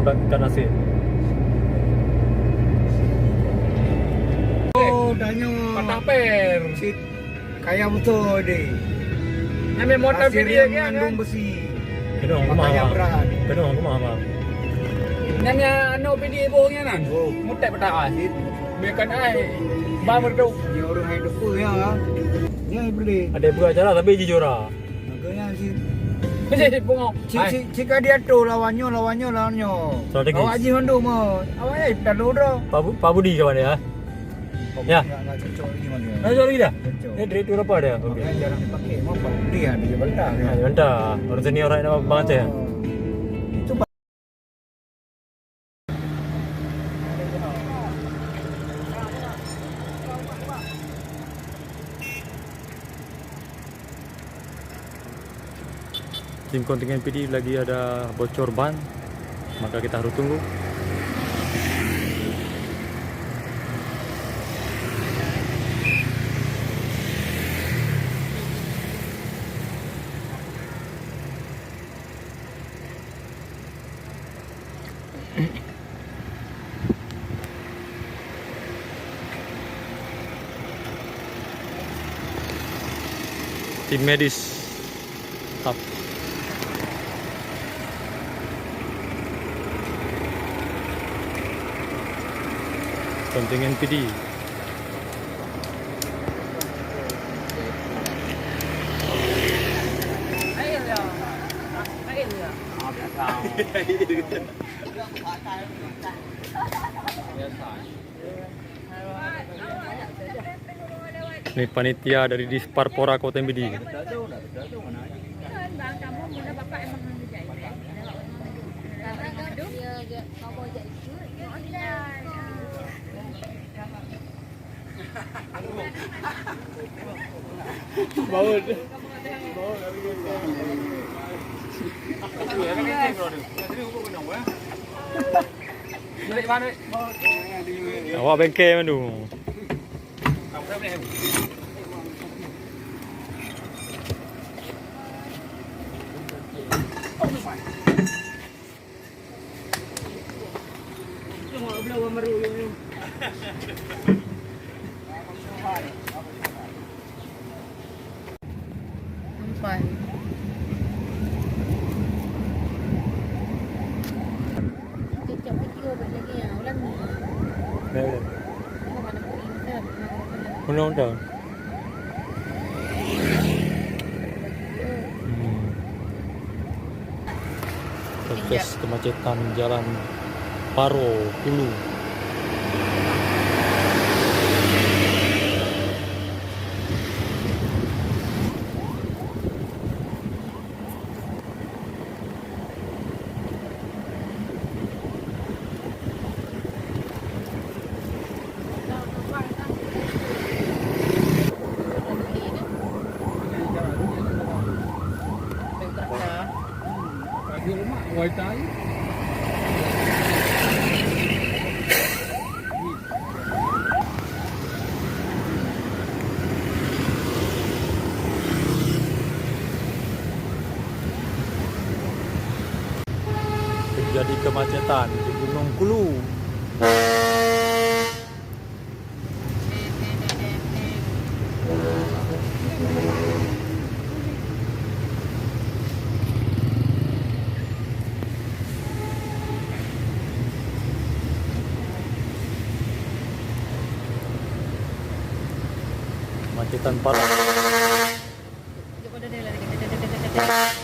ikan asin. Oh, tanya. Patah per. Sit. Kaya betul deh. Ambil motor Pasir video yang kan. mengandung besi. Kena aku Makanya mahal. berat. Kena aku mahal. Nanya ano video bohongnya nan. Oh. Mutek petang. Sit. Biarkan ai. Ba merdu. Ni orang yang depu ya. Ni yang beli. Ada buat acara tapi jujur lah. Makanya sit. Jadi bungo. Cik dia tu lawannya. Strategi. Awak Haji Hondo mah. Awak perlu dah. Pak Budi kawan dia. Ya. Enggak cocok lagi mah dia. Nah, jual lagi dah. Cocok. Ini direktur apa dia? Makanya jarang dipakai. Mau Pak Budi ya dia bentang. Nah, mantap. Orang senior orang nama Bang Aceh. Itu Tim kontingen PD lagi ada bocor ban, maka kita harus tunggu. Tim medis up. Kontingen PD. Ini panitia dari Disparpora Kota PD. Awak bengkel mana tu? Sampai. Kecap video lagi ya, ulang ni. Mana pergi Undang-undang. Proses kemacetan jalan Paro Hulu. Ngoài trái. Terjadi kemacetan di Gunung Kulu. Kemacetan parah. Jom pada dia lagi.